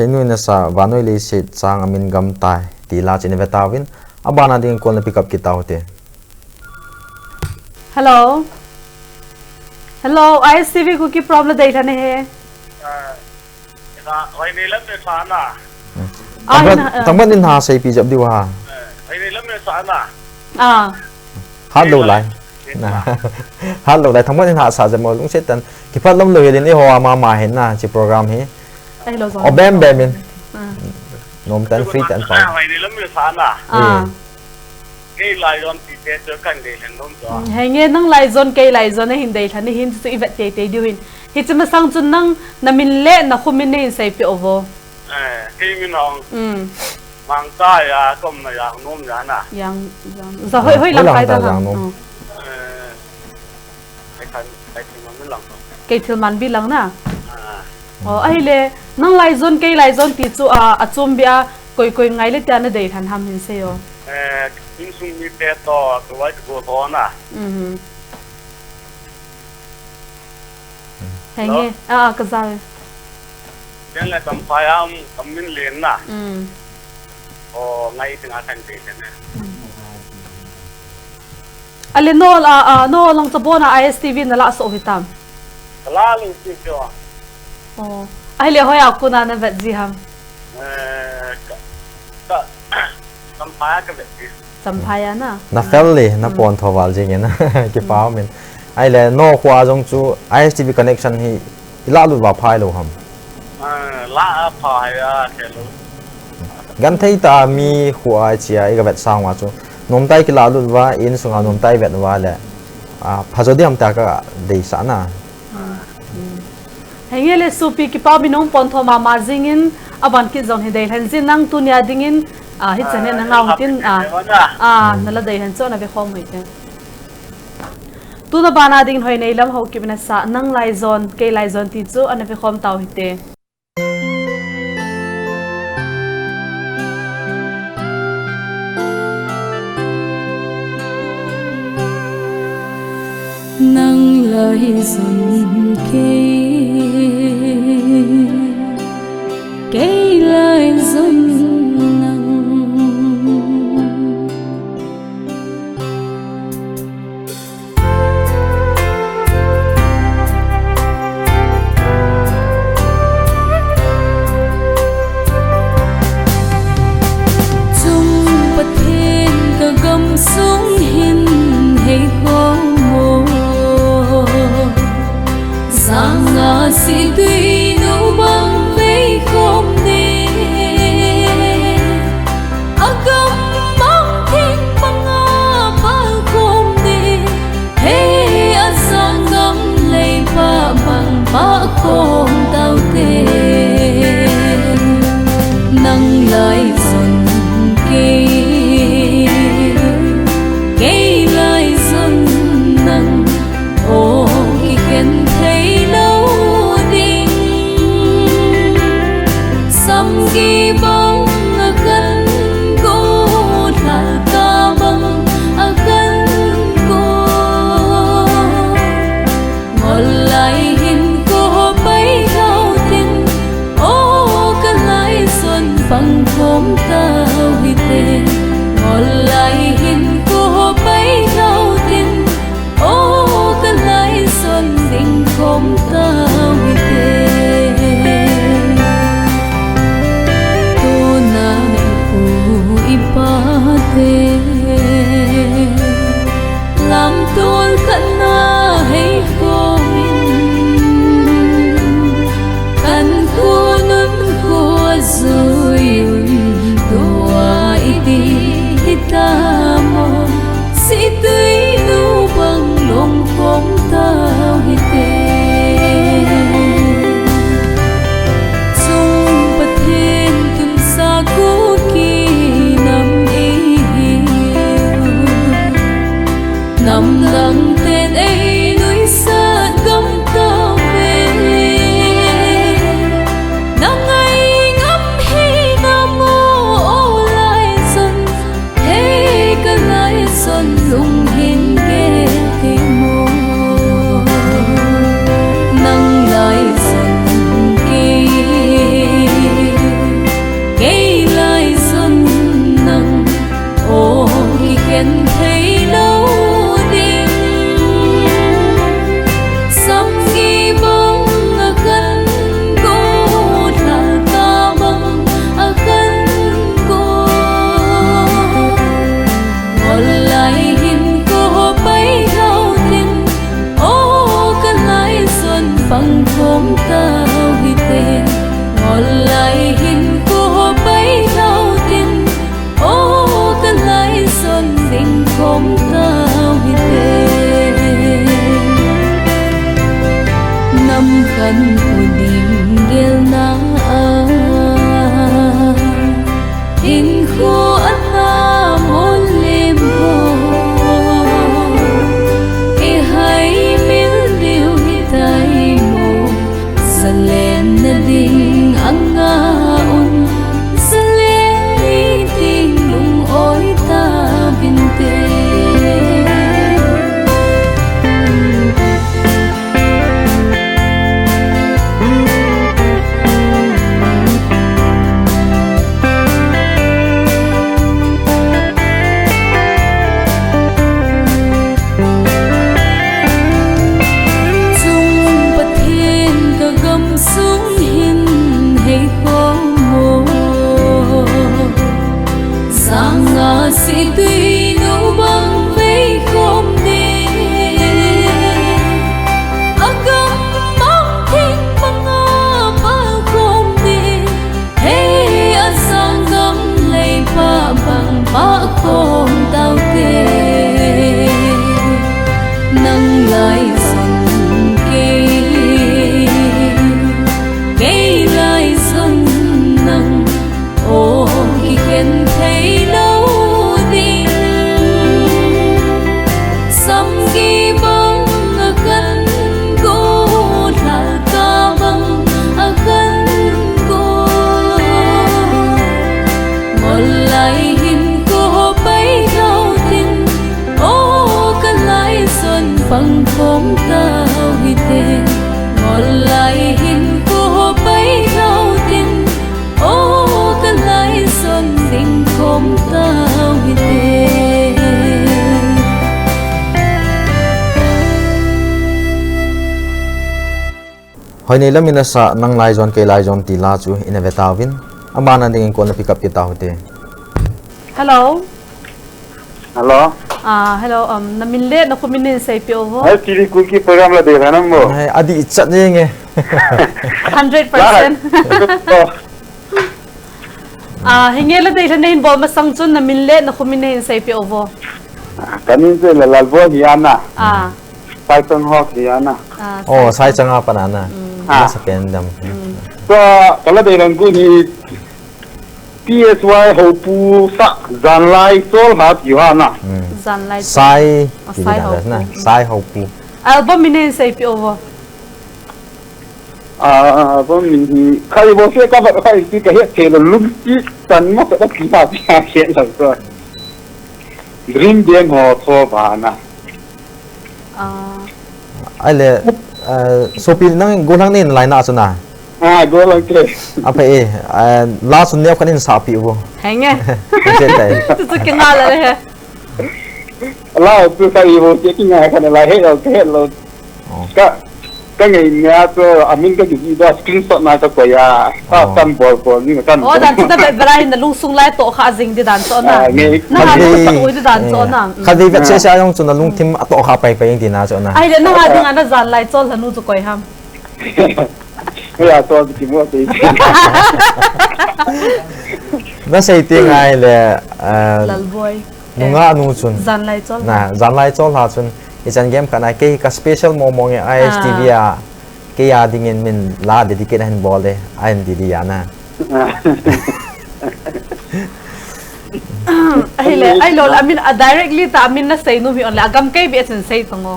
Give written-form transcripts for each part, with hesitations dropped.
chenu na sa vanoi le se chang amin gam tai ti la chine vetawin abana ding kon pick up kita hote. Hello. Hello, ISTV को की प्रॉब्लम देखा नहीं है? वही नीलम में साना। तंबन दिन हाँ सही पी जब दी वहाँ। वही नीलम में साना। हाथ लो लाए। हाथ लो लाए तंबन दिन हाँ साज में लुंग से तन कि पर लम लो ये दिन ये हुआ मामा है ना ची प्रोग्राम है। और बैम बैमिन। नोम तन फ्री तन पाओ। वही नीलम में साना। cái lại zone thì sẽ cho cần để hình dung cho. Hay nghe năng lại zone cái lại zone này hình đây thằng này hình sự vật tệ tệ điều hình. Thì chúng ta sang chun năng na min lệ na không min này sai piao vô. Khi mình hong. Mang tay à, công là yang nôm ya na. Giờ hơi lằng tay ta hả? Cái thì mình lằng. Cái thì mình bị lằng na. Ai lệ năng lại zone cái lại zone thì chú chum bia coi ngay lệ tiền đây thằng ham hình sao? Chính sung mi te to cái của thọ na. Hay nghe cái gì? Nên là tầm phải tầm min liền na. Ngay tiếng Anh thành thế này. Ale no lang sabona ISTV na la so hitam. La lang si cho. Ai le hoya ko na vet gì ham. Sampaya na. Na family na pon thawal jing na ki pao min. Ai le no khwa jong chu ISTV connection hi la lu wa phai lo ham. La phai ke lu. Gan thei ta mi khwa chia ai ga vet sang wa chu. Nom tai ki la lu wa in sunga nom tai vet wa le. Phajodi ham ta ka dei sa na. Hay nghe le supi ki pao binong pon tho ma jingin aban ki zon hi dei han jin nang tunia dingin hit chane na ngau tin nala dei han cho na ve khom hoi te tu na bana ding hoi nei lam ho ki bina sa nang lai zone ke lai zone ti chu ana ve khom taw hi te nang lai zone ke lai zone si tuy nụ băng với không đi agam mang thiên băng ba không đi hey asang gam lay ba băng ba không tao te nang lại dần kê lại dần nang ô khi khen thấy gi bang akan ko thal ka bang akan ko ngol lai hin ko pai hau tin o ka lai son pang khom tao hi te ngol lai hin ko pai hau tin o ka lai son ding khom tao hi te làm tuôn khăn na hay khô khăn khô nấm khô rồi tua iti ta mo son uning gel na in khu anna mon lim ho e hai mil liu hi tai mo salen na ding anga un salen ni ding lung oi ta binte si tuy nụ băng vây không đi agam mong thích băng ba không đi hey asang gam lay pa băng ba không tao tê nang lại xuân cây lại xuân nang ô khi khen thấy lâu phăng khóm tao hi tê ngọn lại hin cô bay thao tin ô cái lại xuân tình khóm tao hi tê hồi này là mình sa nang lai zon ke lai zon ti la chu inevitavin amana ding ko na pick up kita hote hello Hello. Hello, namin late na kuminin sa IPO. Ay, TV Cookie program la dekha na mo. ay adi itchat niya nge 100%. Hingi la dahil na involve masang chun namin late na kuminin sa IPO. Kanin se la lalbo hiana. Python Hawk hiana. oh sai changa panana na sa kendam So, kala dekhan ko ni PSY ho pu sa zanlai sol hat hiana. Zanlai sai sai hậu na sai hậu pu album minin sa IPO. Bo min hi khai bo se ka ba khai ki ka he the lum ki tan mo ka ki ba ya he la so. Dream dem ho so ba na. ai le sopil nang golang nin line na chuna Go lang ke. apa la sun nep kanin sa pi wo Henge. je tai Tu kenal le. La tu ka i bo ke ki nga ka la he lo ke lo. Ka ngai nya to amin ka gi da screenshot na ka ko ya. Tan bol ni kan. Oh, dan kita berahin na lusung lai to kha jing di dan so na. Na ha to oi di dan so na. khadi vet se sa yong chuna lung tim ato kha pai pai din na chuna Ai le na ha ding ana zan lai chol hanu chu koi ham. Ya to ki mo te. na sei ti ngai le Lal boy. nunga nu chun Zan lai chol. na zan lai chol ha chun isan game kana ke ka special momong e ISTV ya ke ya dingin min la dedicate han bol de an di ya na Ai le ai lol amin directly ta amin na say no mi on la agam kai bi sen say tongo.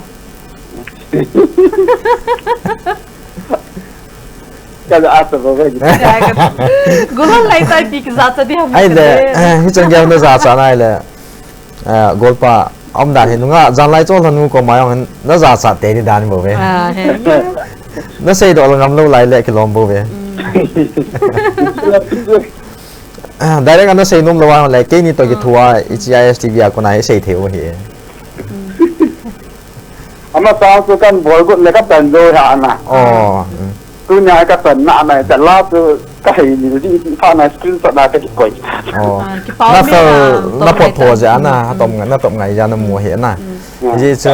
Kada asa bo ga. Gulal lai tai pi ki zat di ham. ai le isan game na za cha na ai le golpa ông đàn thì đúng là giang lai cho thằng có máy ông nó giả sạt té đi đàn bảo vệ nó xây độ là ngắm lâu lại lệ cái lồng bảo vệ đại khái nó xây nôm lâu lại cái này tôi cái thua ISTV à con này xây thiếu gì Ama sa ko kan bol ko le ka tan do ha na. Tu nya ka tan na na ta la tu ka hi ni di pha na screenshot na ka ki koi. nó phật thua giá na tổng ngày ra nó mùa hiện na gì chứ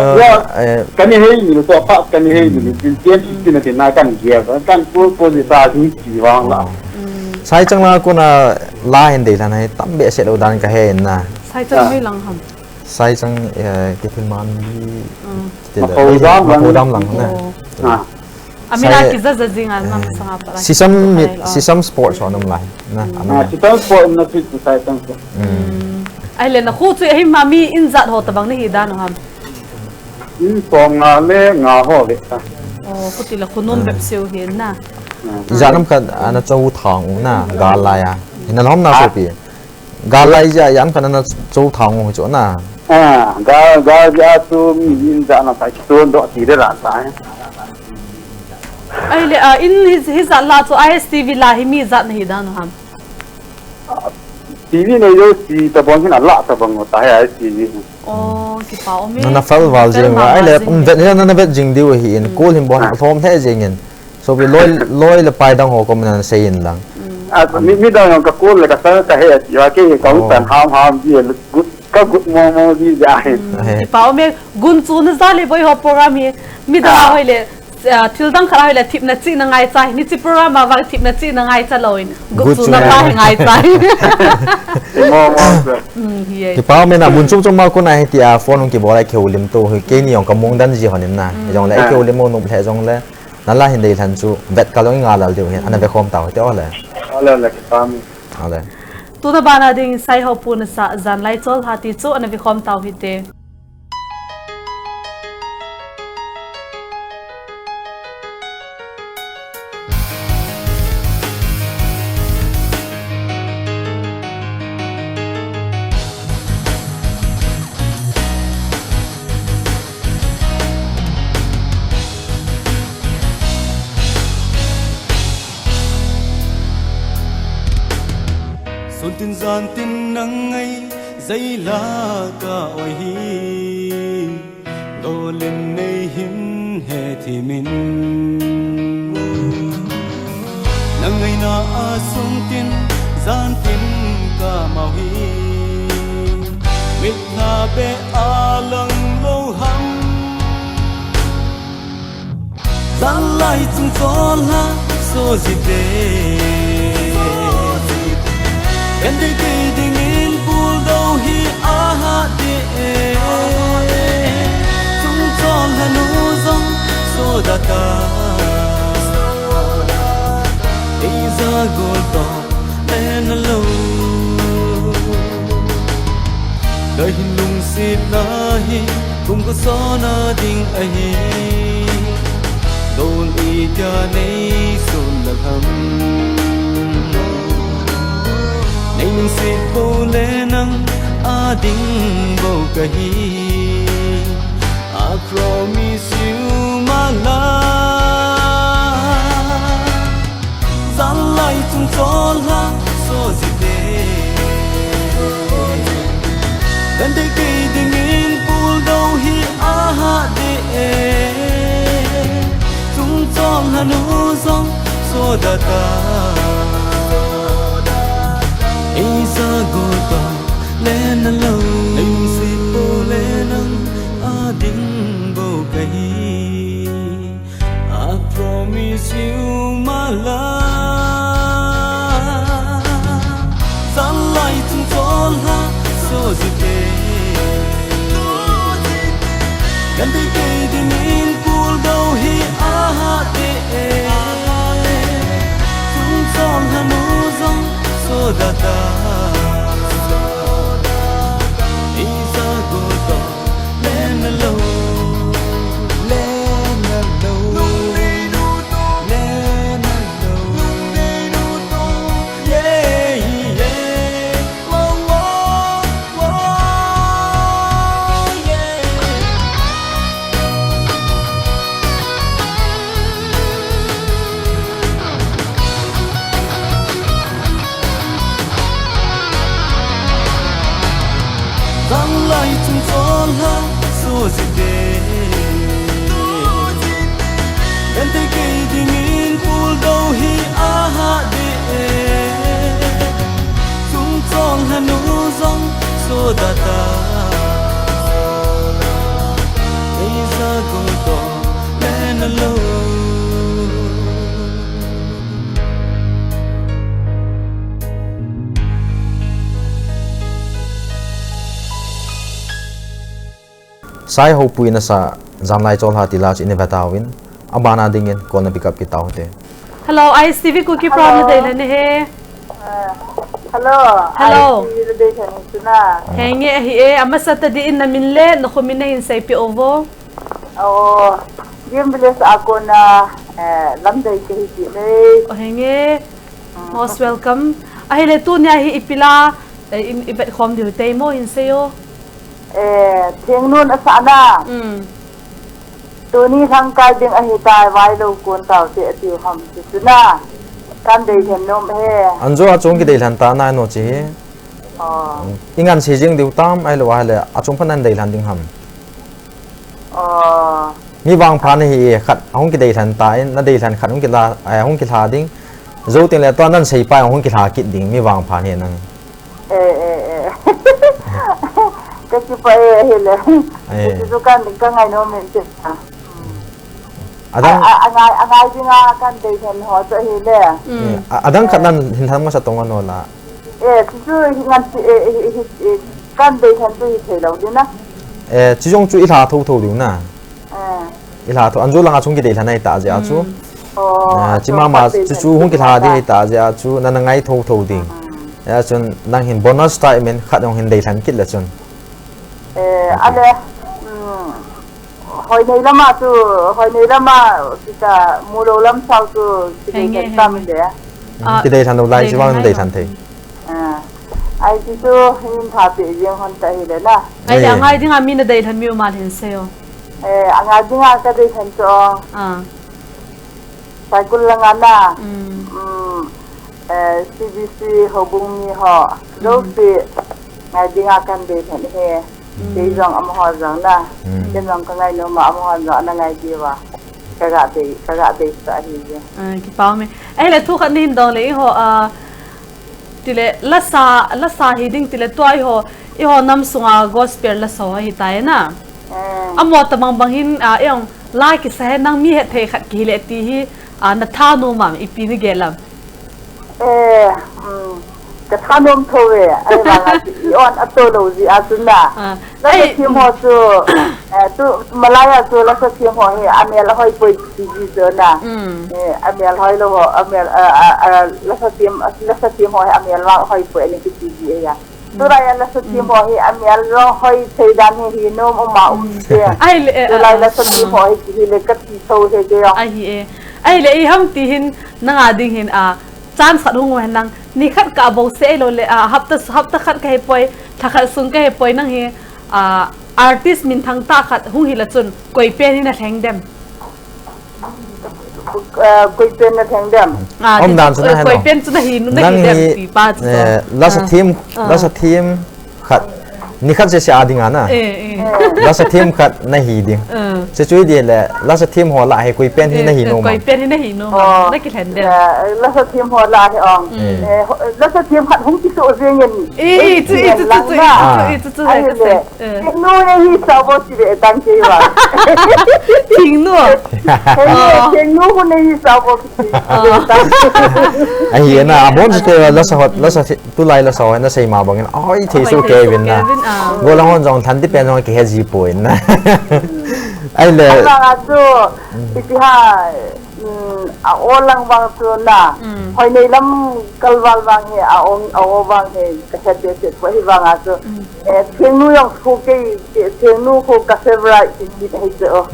cái này hay ni so pa cái này hay ni tiên tiên ni na kan ye kan ko di sa ni ki wang la. sai chẳng là con là la hiện để là này tắm bể sẽ đầu đàn cái hệ na sai chân mới lăng hầm sai chẳng cái phim man đi Hồ Đam lăng nè Amina kiza zazingan mam sanga para. Sisam sports on lai na. Sisam sports na fit sai tang. Ai le na khu chu hi mami in zat ho tabang ni hi dan ham. Pong nga le nga ho le. Oh puti la khunum bep seu hin na. Janam kan ana chau thang na galaya. Hina lom na so pi. Galai ja yan kan na chau thang ho chu na. Ga ja tu mi in za na sai tu do ti de la sai. Ai le in his zat la chu ISTV la hi mi zat ni dan ham. TV này yo si ta bong hin ala ta bong ta hai TV. Oh ki pa omi. Na fal wal jing ai le vet na vet jing diu hi in kul him bon thom the jing in. So we loi le pai dang ho kom na sei in lang. Mi dang ka kul le ka sa ka he ya ke ka tan ham ji gut ka gut mo ji ja hi. Ki pa omi gun chu na za le boi ho program hi mi da hoi le thil dang khara hoi le thip na chi na ngai chai ni chi program ma wa thip na chi na ngai cha loin gut chu na pa ngai chai. Mo Ki pa me na bun chung chung ma ko na ti a phone ki bolai kheulim to hi ke ni yong ka mong dan ji honim na jong le kheulim mo nu the jong le na la hin dei than chu vet ka lo nga lal diu hin ana be khom taw te ole ala ki pa mi. ole Tu na bana ding sai ho pu na sa zan lai chol hati chu ana vi khom taw hi te. Xuân tin gian tin nắng ấy dây lá cả oi hi đồ lên này hin hè thì mình nắng ấy na xuân tin gian tin cả màu hi mít na be a lăng lâu hăm gian lại chung gió la so gì thế. Em đi cây đình in buồn đâu hi ha de chúng con là nô dông so da ta đi ra gol to lên lâu đời hình lung xịt na hi cùng có gió na đình ấy đồn đi cha này xuân là hầm Neng sit bo le nang a ding bo kahi I promise you my love Zan lai chung chol la so zi de Dan de ke ding in pul do hi a ha de chung chol la nu zong so da ta Isa gota lên lâu anh si po lên a ding bo kahi I promise you my love San lai chung chol ha so zi te Gan te ke din in pul do hi a ha de chung chol ha nu zong so da ta Isa gota lên lâu lên lâu lên lâu yeah yeah wow wow wow yeah Zan lai chung chol ha so zi de Gan te ke ding in pul do hi a ha de chung chol ha nu zong so da ta Ei za go to lên lâu sai ho pui na sa zanlai chol ha ti la chi ne batawin abana dingin kona pick up ki tau te hello I Stevie cookie from the day le he hello Hello. I the day suna henge hi e amasata di in namin le no khumina in sai pi ovo oh gimbles ako na lamday ke hi le o henge most welcome ahile tu nya hi ipila in ibet khom di te mo in sayo thieng nun asana tu ni thang kai ding a hi tai vai lo kun tau te ti ham suna kan dei hen nom he anjo achong ki deilan ta na no chi ingan sejing diu tam ai lo wa le achong phanan deilan ding ham mi wang phan hi khat hong ki deilan ta na deilan khat hong ki la ai hong ki tha ding zo tin le to nan sei pa hong ki tha kit ding mi wang phan he nang cái chi phải he le tu kan ding ka ngai no men te adang angai dinga kan dei hen ho te he le adang khat nan hin thang ma sa tong no la tu ngan kan dei hen tu he lo din na chi jong chu i tha tho tho diu na i tha tho anjo langa chung ki deilan ai ta ja chu chi ma chu hong ki tha di ta ja chu na ngai tho tho ding ya chun nang hin bonus time men khat ong hin deilan kit la chun ale hồi này lắm mà kita mulo lam sau tu kita tam dia ki deilan no lai chi wang deilan the ai tu hin tha pe yang hon ta hi le na ai ya ngai dinga mi na dei than mi ma hin sayo angai dinga ka dei than cho sai kul langa na CBC hobung ni ho lo se ngai dinga kan dei than he dei jong am ho jong na ken jong ka ngai no ma am ho jong na ngai di wa ka ga dei sa hi je ki pau me ai le thu khan hin dong le ho tile la sa hi ding tile toy ho I ho nam sunga gospel la so hi tai na amo tamang banghin yong lai ki sa nang mi he the khat ki le ti hi na tha no ma ipi ni gelam cái thằng nôm thôi ai bảo là on ato đâu gì asuna nó cái phim họ số tu Malaya số là cái phim họ anh em là hơi quay gì rồi nè anh em hơi lâu họ anh em là cái phim họ anh em là hơi quay những cái gì vậy tu ra là cái phim họ anh em là hơi thấy đàn thì nôm mà thế ai là cái phim họ thì là cái gì sâu thế kia ai le ham ti hin nanga ding hin chan khat hung wen nang ni khat ka bo se lo le hapta khat ka he poi thakhat sung ka he poi nang he artist min thang ta khat hung hi la chun koi pe ni na thleng dem koi pen na thang dem om dan chu na ha koi pen chu na hi nu na hi dem ti pa chu la sa team khat ni khat se ading ana la sa team khat na hi ding se chui di le la sa team ho la he koi pen hi na hi no ma koi pen hi na hi no na ki thlen dem la sa team ho la he ong la sa team khat hung ki so riêng yin chu no ne hi sa bo si de tang che wa ting no ting no ko ne hi sa bo si ai hi na bon se la sa tu lai la sa na sei ma bangin ai thei su Kevin na go lang on jong than ti pen on ki he ji point na ai le la tu ti ha o lang wang tu na hoi nei lam kalwal wang he o wang he ka se de se ko hi wang a tu thieng nu yong khu ke thieng nu khu ka favorite ti he so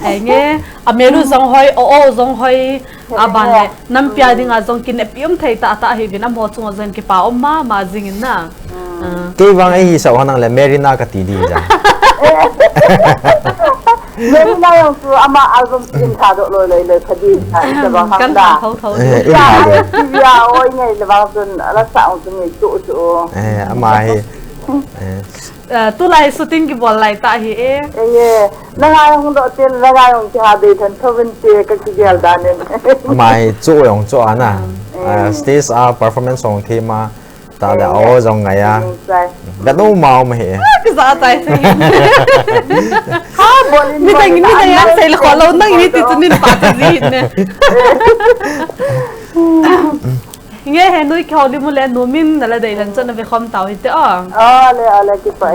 ai nge ameru zong hoi o zong hoi aban le nam pya ding a zong kin epium thei ta hi vinam ho chung zen ki pa ma jing na ke wang ai hi sa hanang le Merina ka ti di ja Merina yong tu ama album in tha do lo khadi sa ba hang da thau ya oi ngai le bang sun la sa ong tu ngai tu ama hi tu lai shooting ki bol lai ta hi na ngai hong do tin la ngai hong cha de than thawin te ka ki gel da ne mai chu yong chu ana stage performance song thema ta da o jong ngai a da no mau ma he ki za tai se ha bolin ni dang ni ya sai la ko lo nang ni ti tunin pa ta ji ne nghe hè nuôi khâu đi mua lên nuôi min là đầy lần cho nó về không tàu thì thế le ki pa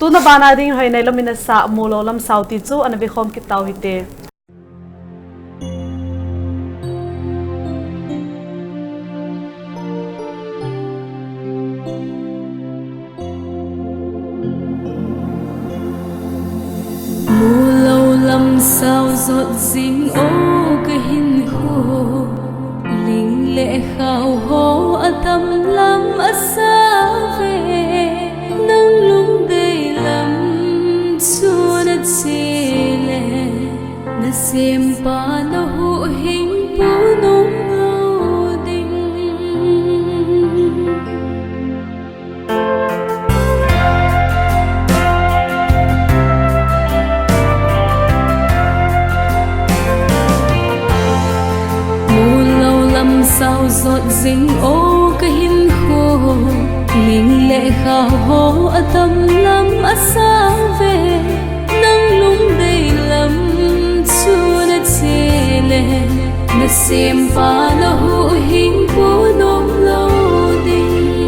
tu na bana ding hoi nei lomina sa mulo lam sauti chu an vi khom ki tau hi te mulo lam sao giọt dinh ô cái hình khô linh lệ khao hô ở tâm lam ở xa về nâng lung đầy lắm xua đất xì lệ na xem ba nó hộ hình bố nông ngâu đình sao giọt dinh ô cái hình khô linh lệ khao hô ở tâm lam ở xa về nâng lung đầy lắm xua đất xì lệ na xem ba nó hộ hình bố nông lâu đình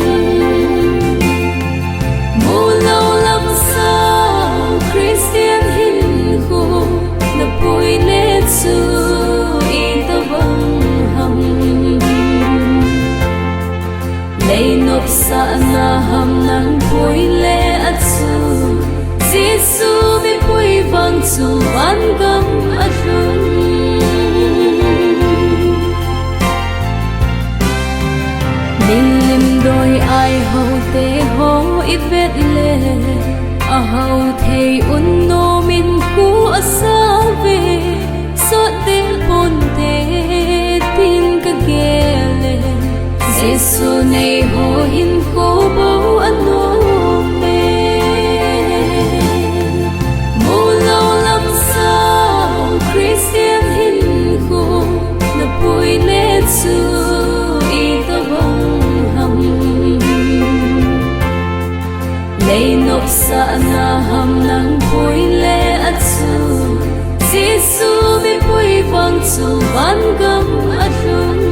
mô lâu lắm sao Christian hình khô na bôi lệ xưa lay nộp sa na ham nang bôi lệ at su Giêsu bị bôi vang su an gam at run nin lim đôi ai hậu te ho i vet lệ a hậu thei un no min ku asa về so te pon te tin ka gele Giêsu này hồ hin khô bố anh nôm mê mô lâu lắm sao Christian hin khô na bôi lệ su y tơ bông hầm lay nộp sa na hầm nang bôi lệ at su Giêsu bị bôi vang su ban gam at run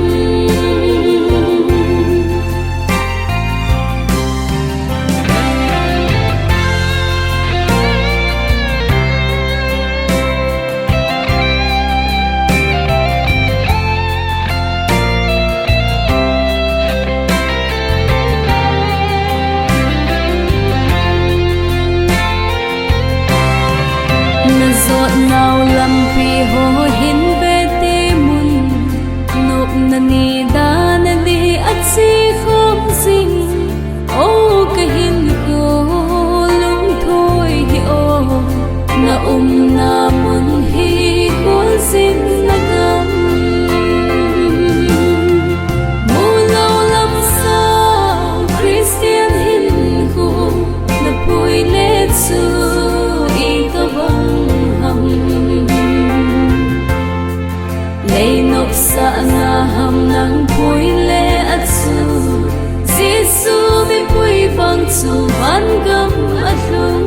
nào làm vì hồ hin về tê mun nộp na ni da na đi at si không sinh ô cái hin cô lung thôi hi ô na na mun hi cô xin na gam mu lâu lắm sao Christian hin cô na bôi lệ su y tơ bông lay nộp sa na ham nang bôi lệ at su Giêsu bị bôi vang su ban gam at run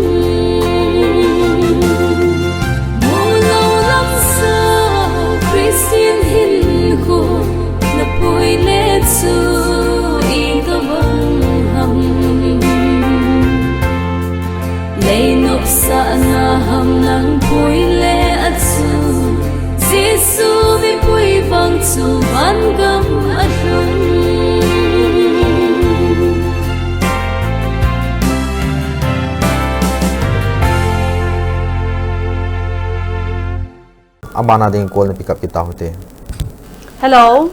mô lâu lắm sao Christian hin khô na bôi lệ su y tơ bông hầm lay nộp sa na ham nang bôi lệ at su Giêsu bị bôi vang su ban gam at run abana ding call na pick up kita hote hello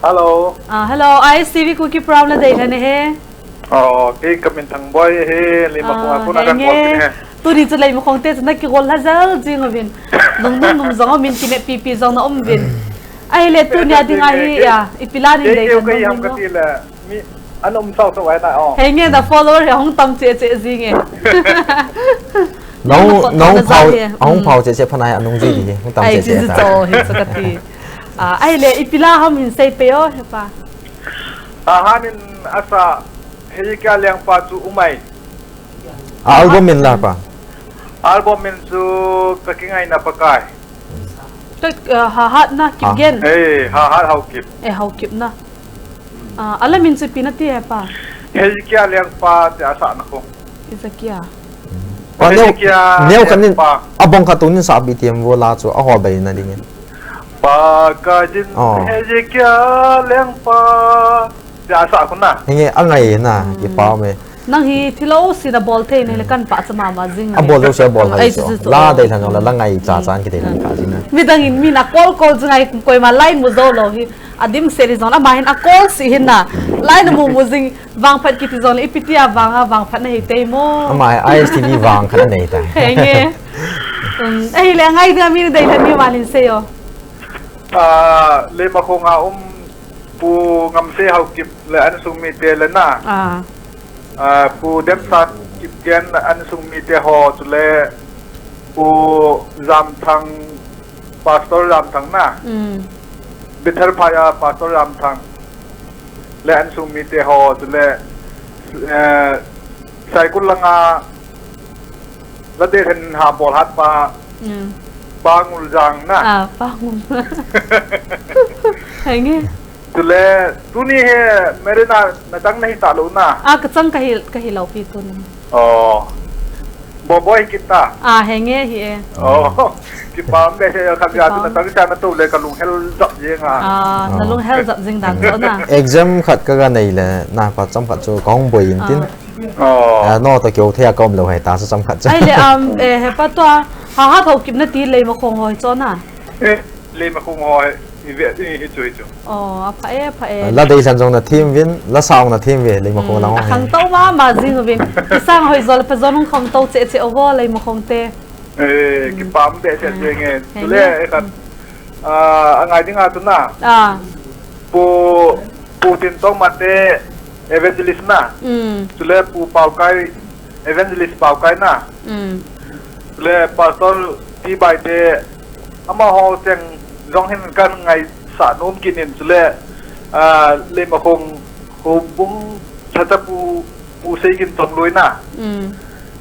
hello hello I CV cookie problem dei thane he cái comment thằng boy he lima ko na kan call he tu ri chu lai mo khong te na ki gol hazal jing vin nung nung zong min ki ne pp zong na vin ai le tu nya ding ai ya ipila ni dei cái cái am ka ti la mi anom sao sao ai ta he nge da follower he hong tam che che jing e nong phao che phanai anung ji ni hong tam che che ai zo he sakati ai le ipila ham hin sei pe o he pa hanin asa he ka liang pa chu umai album min la pa album min chu kakingai na pakai ha hat na kip gen hey ha hau kip hau kip na ala min chu pinati he pa he ka liang pa te asa na ko Izakia pa neo kan ni abong katun sa BTM wala so ako ba na din Pagkajin Hezekiah leng pa Biasa ako na hingi angay na ipa me nang hi thilo sina bolte ne lekan pa sama mazing abol lo siya bol hai so la dai than la langai cha chan ki dai lang ka jin na midang in mina call ngai koi ma line mu zo lo hi adim series on ama hin a call si hin na line mu muzing wang phat ki ti zon ipitia wang phat na hi te mo ama ISTV wang khan nei ta henge ai le ngai da mi dai than mi malin se yo Le ma ko nga pu ngam se hau kip le an sung mi te le na pu dem sat kip gen an sung mi te ho tu le pu zam thang pastor ram thang na bithar phaya pastor ram thang le an sung mi te ho tu le sai kul langa la de than ha bol hat pa Bangul jang na bangul henge tu le tu ni he mere na tang nahi ta lo na ka chang ka hi lau pi tun bo boy kita henge hi ki pam be se kha ya tu na tang sa na tu le ka lung hel jap je nga na lung hel jap jing dan zo na exam khat ka ga nei le na pa cham khat chu kong boi in tin no to kyo thea kom lo hai ta sa cham khat cha ai le he pa to ha thau kim na ti le ma khong hoi cho na le ma khong hoi i ve hi chu chu pha e la dei san jong na thim win la saung na thim ve le ma khong lang khang to ma jing win sang hoi zol pa zonung khom to che over le ma khong te ki pam be se je nge tu le kan angai ding a tu na pu tin to ma te evangelist na tu le pu pau kai evangelist pau kai na le pastor ti bai te ama ho teng rong hen kan ngai sa nom kinin le le ma khong ho bung thata pu sei kin tom loi na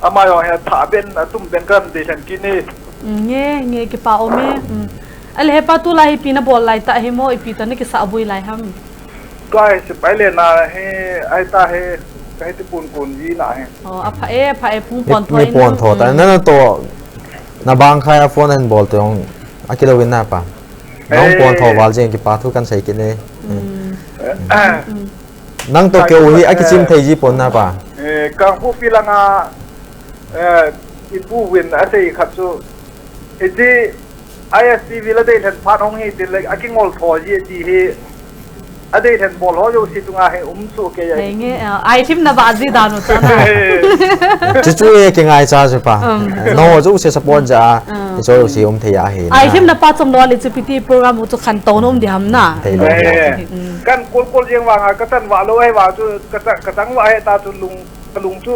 ama yo he tha ben atum ben kan de san kini nge ki pa o me ale he pa tu lai pi na bol lai ta he mo ipi ta ne ki sa bui lai ham kai se pai le na he ai ta he kai ti pun ji na he pha e pung pon thoi mi pon tho ta na to na bang khai a phone and bol tong akilo win na pa nong pon tho wal jeng ki pa thu kan sai ki ne nang to ke hi akichim thei ji pon na pa kang pu pilanga ipu win a sei khat chu eji ISTV la dei than phat hong hi tin le akingol tho ji hi adei than bol ho yo si tunga he su ke ya nge ai tim na ba ji danu cha na chu e ke ngai cha ju pa no ju se support ja cho si thei ya he ai tim na pa chom lo le chu piti program chu khan to nom di ham na kan kol jeng wa ka tan wa lo ai wa chu ka tang wa he ta chu lung chu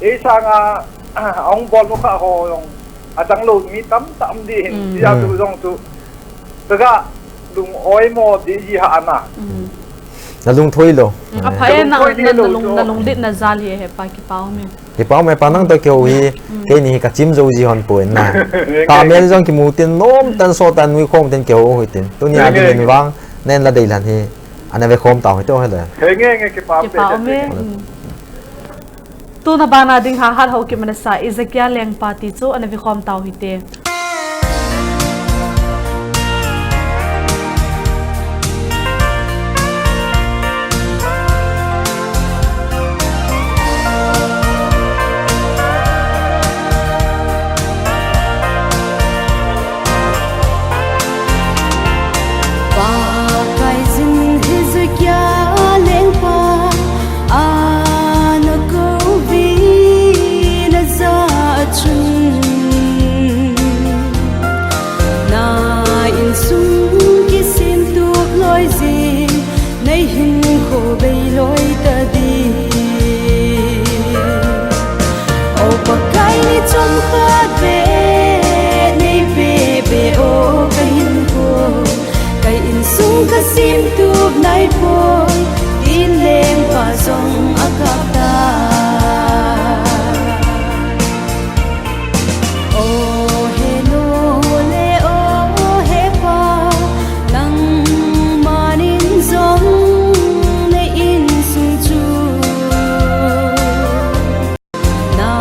e sa nga ong bol mo kha ho yong atang lo mi tam di hin ya tu jong tu ga lung oi mo di ji ha na na lung thoi lo pha e na lung dit na zali he pa ki pau me ki pau me pa nang to kyo hi ke ni ka chim zo ji hon poin na ta men jong ki mu tin nom tan so tan mi khom ten kyo ho tin tu ni a di ni wang nen la dei lan hi ana ve khom taw hi to he le nge ki pau me tu na bana ding ha har ho ki mana sa Ezekiah leng party chu ana vi khom taw hi te Kasim tub nai po tin leng pa song akapta o he no le o he pa nang manin zong ne in sung chu na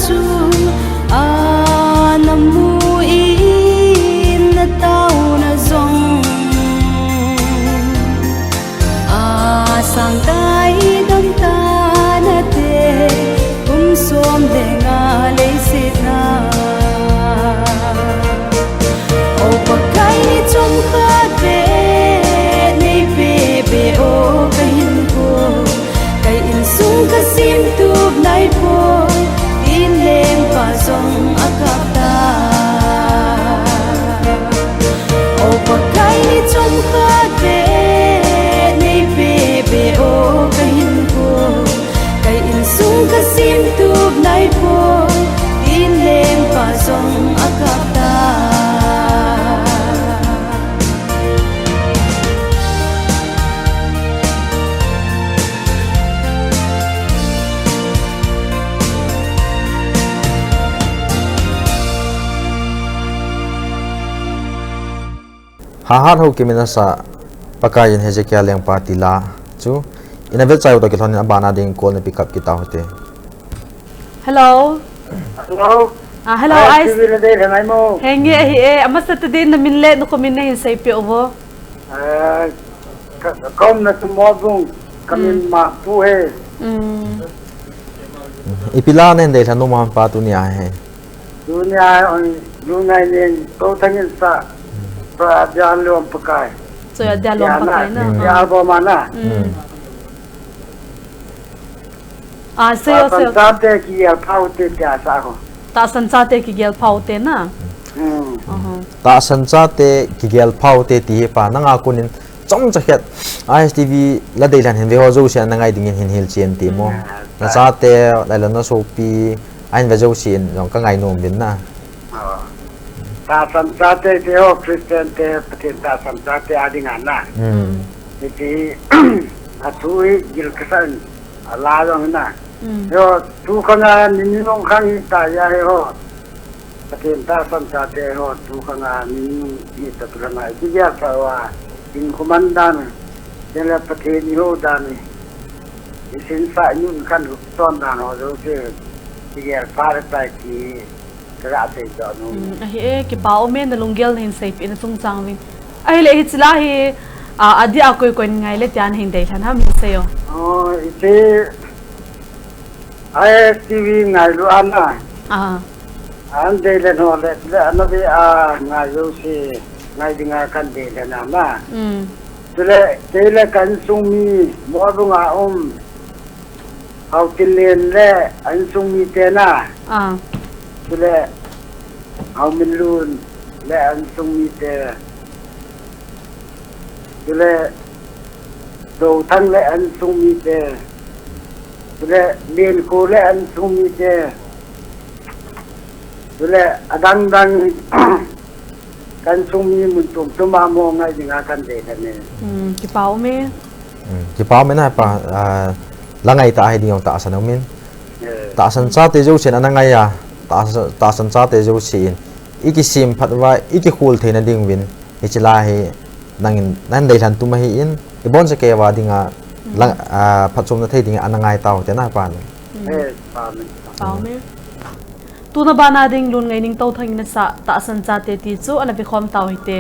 chu namu in na tau na zong sang tai dam ta na te som de nga le se na o pa kai ni chom kha te nei pe pe o kahin ko kai in sung ka sim tu nai po in lem pa zong akap ta o pa kai ni chom kha te nei pe pe o kahin ko kai in sung ka sim tu nai po in lem pa zong akap ta Hahat ho kimina sa pakayin Hezekiah leng patila chu inavel chayo to kilhon abana ding call na pick up kita hote. Hello. Hello. Hello Ice. Sibila de rangai mo. Hengi hi amasa tadin na minle no kumin hin say pi ovo. Kom na tumobong kami ma pu he. Ipila na hindi sa numahan pa ito niya he. Dunia on lunai nen to thangin sa pra jan lom pakai. So ya dia lom pakai na. Ya bo mana. Sayo sayo. Sate ki al paute kya sa ko. Ta san sate ki gel paute na. Taasan sa te kigel pao te ti pa nang akunin chong chakhet ISTV la deilan hin veho zo siya nangay dingin hin hil chien ti mo na sa te dailan na sopi ain ve zo sin yong ka ngai nom din na Ta san sate te ho Christian te patin ta san sate adingan na. Iti atui gil kasan ala dong na. Yo tu kana ninong khang ta ya he ho. Patin ta san sate ho tu kana ni ta tulanga ji ya sa wa in komandan dela patin ho dan isin sa yun kan ton dan ho zo se ji ya par ta ki ra te do no. Ahi ki pao men na lunggel hin safe in sung chang win. Ai le hit sila hi adi akoy ko ngai le tian hin dei than ha mi sayo. Oh ite ISTV ngai lu ana. An de le no le ana bi ngai yo si ngai dinga kan de le na ma. Tele kan sumi mo bu nga au tilen le an sumi te na. Tele au milun le an sumi te. Tele do thang le an sumi te. Tele len ko le an sumi te. Tele adang dang kan sumi mun tum tuma mo ngai dinga kan de ne. Ki pao me. Ki pao me na pa la ngai ta hai ding ta san min. Ta san sa te zo sin anangai ya. Ta san sa te zo sin. Iki sim phatwa iki khul theina ding win. Hichila hi nangin nan dei than tu ma hi in. Ibon se ke wa dinga lang phatsum na thei ding anangai taw te na pa. Pao me. Tu na ba na ding lun ngai ning tau thang na sa ta san cha te ti chu ana bi khom taw hi te.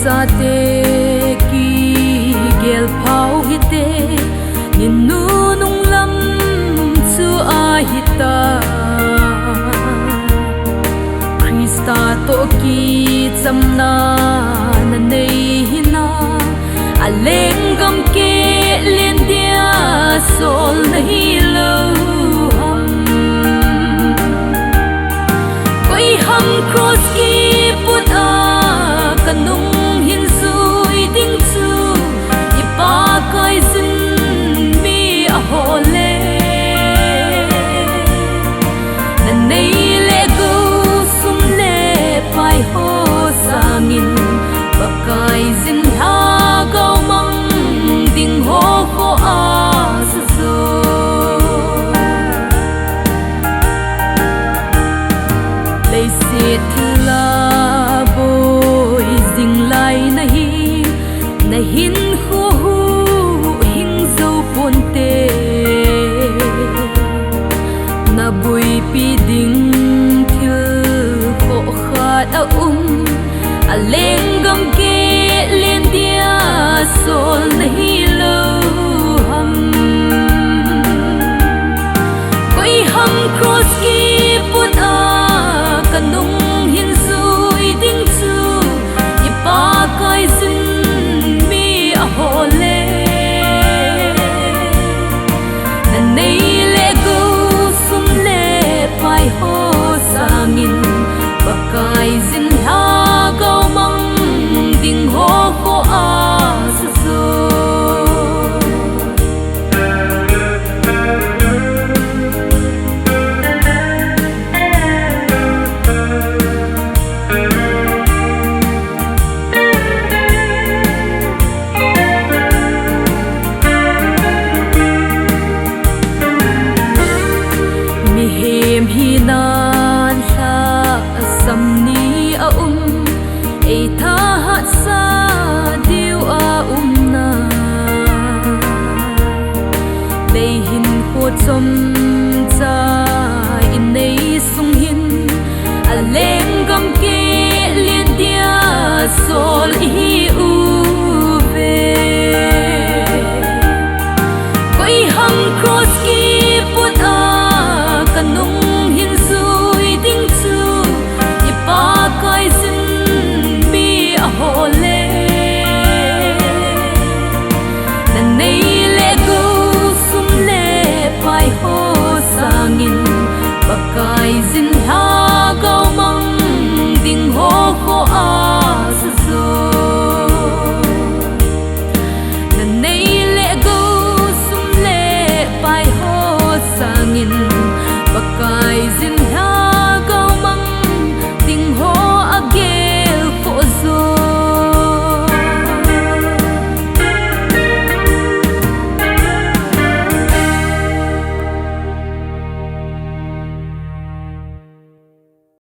Sa te ki gel phao hi te nin nu nung lam chu a hi ta Krista to ki chamna na nei hina a leng gam ke len dia sol nahi lo ham koi ham cross ki put a kanung ding chu ipa kai zin mi a hole na nei le go sum le pai ho sangin ba kai zin ha go mang ding ho ko a su nan nei le go sum le pai ho sangin bakai zin ha go mang ding ho ko a sa zo nan sa samni a ei tha hat sa diu a na lei hin ko chom